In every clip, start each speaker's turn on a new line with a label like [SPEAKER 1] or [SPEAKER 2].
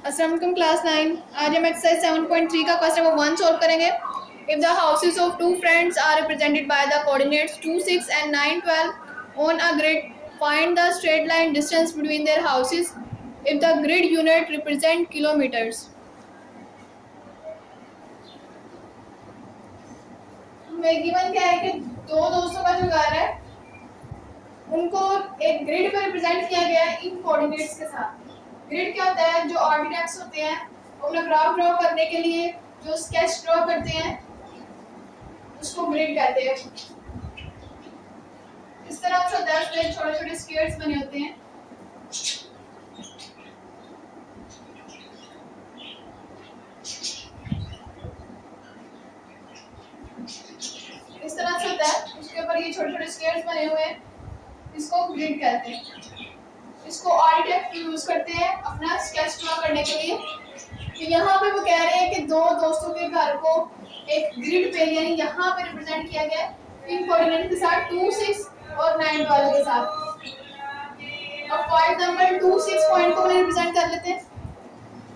[SPEAKER 1] अस्सलाम वालेकुम क्लास 9। आज हम एक्सरसाइज 7.3 का क्वेश्चन नंबर 1 सॉल्व करेंगे। If the houses of two friends are represented by the coordinates 2, 6 and 9, 12 on a grid, find the straight line distance between their houses if the grid unit represent kilometers। हमें given क्या है कि दो दोस्तों का जो घर है उनको एक ग्रिड पे रिप्रेजेंट किया गया है इन कोऑर्डिनेट्स के साथ। ग्रिड क्या होता है? जो आर्किटेक्ट्स होते हैं अपना ग्राफ ड्रॉ करने के लिए जो स्केच ड्रॉ करते हैं उसको ग्रिड कहते हैं। इस तरह से होता है, उसमें छोटे छोटे स्क्वायर्स बने होते हैं। इस तरह से होता है, उसके ऊपर ये छोटे छोटे स्क्वायर्स बने हुए हैं, इसको ग्रिड कहते हैं। इसको आर्किटेक्ट यूज करते हैं अपना स्केच ड्रॉ करने के लिए। तो यहाँ पे वो कह रहे हैं कि दो दोस्तों के घर को एक ग्रिड पे यानी यहाँ पे रिप्रेजेंट किया गया है इन कोऑर्डिनेट के साथ 2, 6 और 9 वाले के साथ। अब पॉइंट नंबर 2, 6 पॉइंट को रिप्रेजेंट कर लेते हैं।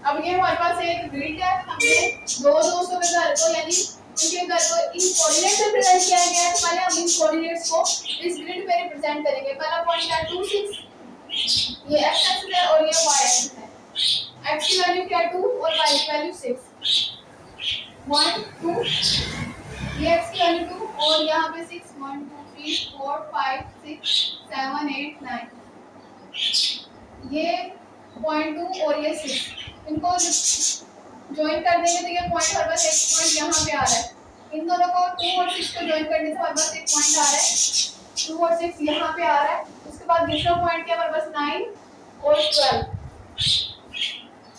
[SPEAKER 1] अब ये हमारे पास एक ग्रिड है, हमने दो दोस्तों के घर को यानी उनके घर को इन कोऑर्डिनेट से रिप्रेजेंट किया गया है। तो पहले हम इन कोऑर्डिनेट्स को इस ग्रिड पे रिप्रेजेंट करेंगे। पहला पॉइंट है 2, 6, ये x एक्सिस है और ये y एक्सिस है। x की वैल्यू क्या है 2 और y की वैल्यू 6। 1 2 ये x की वैल्यू 2 और यहाँ पे 6 1 2 3 4 5 6 7 8 9 ये पॉइंट 2 और ये 6 इनको ज्वाइन कर देंगे तो ये पॉइंट हमारे पास एक पॉइंट यहाँ पे आ रहा है। इन दोनों को 2 और 6 को ज्वाइन करने से हमारे पास एक पॉइंट आ रहा है। 2 और 6 यहाँ पे आ रहा है। उसके बाद दूसरा पॉइंट क्या हमारे पास 9 और 12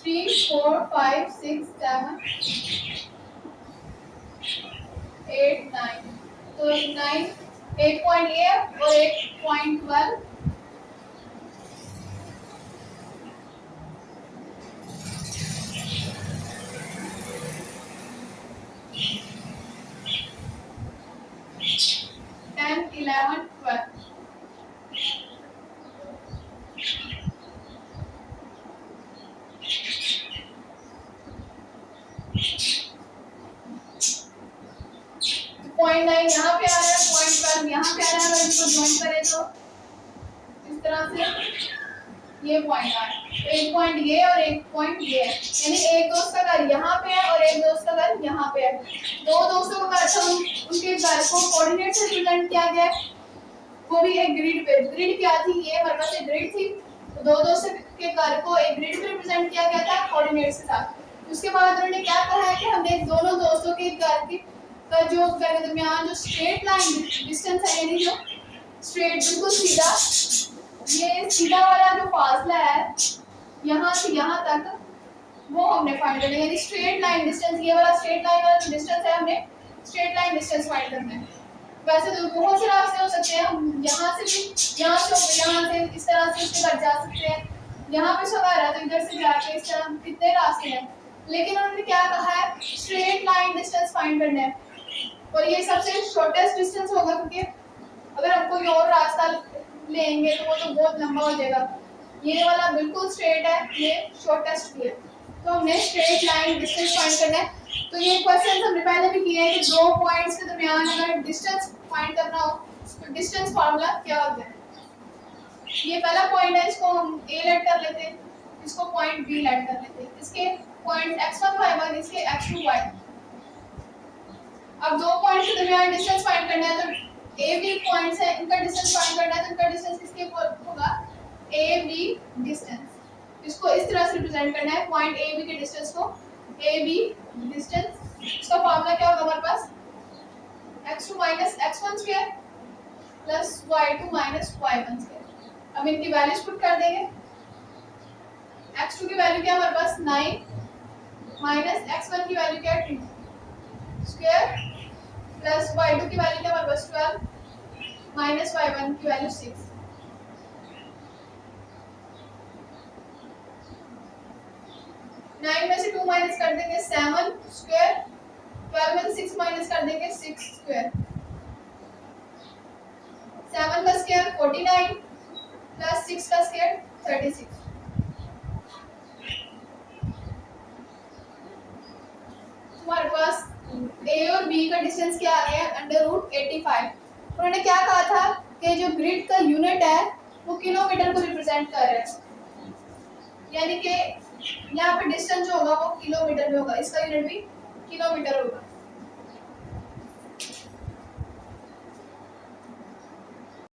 [SPEAKER 1] 3 4 5 6 7 8 9 तो 9 एक पॉइंट ये और एक पॉइंट 12 10 11 12 पॉइंट 9 यहाँ पे आ रहा है, पॉइंट 12 यहाँ पे आ रहा है। अगर इसको ज्वाइन करें तो इस तरह से ये पॉइंट आ रहा है। तो एक पॉइंट ये और एक पॉइंट ये है, यानी एक दोस्त का घर यहाँ पे है और एक दोस्त का घर यहाँ पे है। दो दोस्तों का घर उनके घर को कोऑर्डिनेट से रिप्रेजेंट किया गया है, वो भी एक ग्रिड पे। ग्रिड क्या थी? ये हमारे पास एक ग्रिड थी। तो दो दोस्तों के घर को एक ग्रिड पे रिप्रेजेंट किया गया था कोऑर्डिनेट्स के साथ। उसके बाद उन्होंने क्या कहा है कि हमने दोनों दोस्तों के घर की का जो घर के दरमियान जो स्ट्रेट लाइन डिस्टेंस है यानी जो स्ट्रेट बिल्कुल सीधा ये सीधा वाला जो फासला है यहाँ से यहाँ तक वो हमने फाइंड करना है। यानी स्ट्रेट लाइन डिस्टेंस ये वाला स्ट्रेट लाइन वाला जो डिस्टेंस है हमने स्ट्रेट लाइन डिस्टेंस फाइंड करना है। वैसे तो बहुत से रास्ते हो सकते हैं, हम यहाँ से भी यहाँ से इस तरह से उसके घर जा सकते हैं। यहाँ पे सवाल है तो इधर से जाके इस तरह कितने रास्ते हैं, लेकिन उन्होंने क्या कहा है स्ट्रेट लाइन डिस्टेंस फाइंड करना है और ये सबसे शॉर्टेस्ट डिस्टेंस होगा क्योंकि अगर हम कोई और रास्ता लेंगे तो वो तो बहुत लंबा हो जाएगा। ये वाला बिल्कुल स्ट्रेट है, ये शॉर्टेस्ट भी है, तो हमने स्ट्रेट लाइन डिस्टेंस फाइंड करना है। तो ये क्वेश्चन हमने पहले भी किए हैं कि दो पॉइंट्स के दरमियान अगर डिस्टेंस फाइंड करना हो तो डिस्टेंस फार्मूला क्या होता है। ये पहला पॉइंट है, इसको हम ए लेट कर लेते हैं, इसको पॉइंट बी लेट कर लेते हैं। इसके पॉइंट x1 y1 इसके x2 y। अब दो पॉइंट्स के दरमियान डिस्टेंस फाइंड करना है तो ए बी पॉइंट्स है, इनका डिस्टेंस फाइंड करना है तो इनका डिस्टेंस किसके होगा ए बी डिस्टेंस। इसको इस तरह से रिप्रेजेंट करना है पॉइंट ए बी के डिस्टेंस को ए बी डिस्टेंस। इसका फार्मूला क्या होगा हमारे पास x2 minus x1 square plus y2 minus y1 square. अब इनकी वैल्यूज पुट कर देंगे। x2 की वैल्यू क्या है हमारे पास 9 माइनस x1 की वैल्यू क्या है 2 स्क्वायर प्लस y2 की वैल्यू क्या हमारे पास 12 माइनस y1 की वैल्यू 6। 9 में से 2 माइनस कर देंगे 7 स्क्वायर, 12 में से 6 माइनस कर देंगे 6 स्क्वायर। 7 का स्क्वायर 49 प्लस 6 का स्क्वायर 36। बी का डिस्टेंस क्या आ गया √85। उन्होंने क्या कहा था कि जो ग्रिड का यूनिट है वो किलोमीटर को रिप्रेजेंट कर रहा है, यानी कि यहाँ पे डिस्टेंस जो होगा वो किलोमीटर में होगा, इसका यूनिट भी किलोमीटर होगा।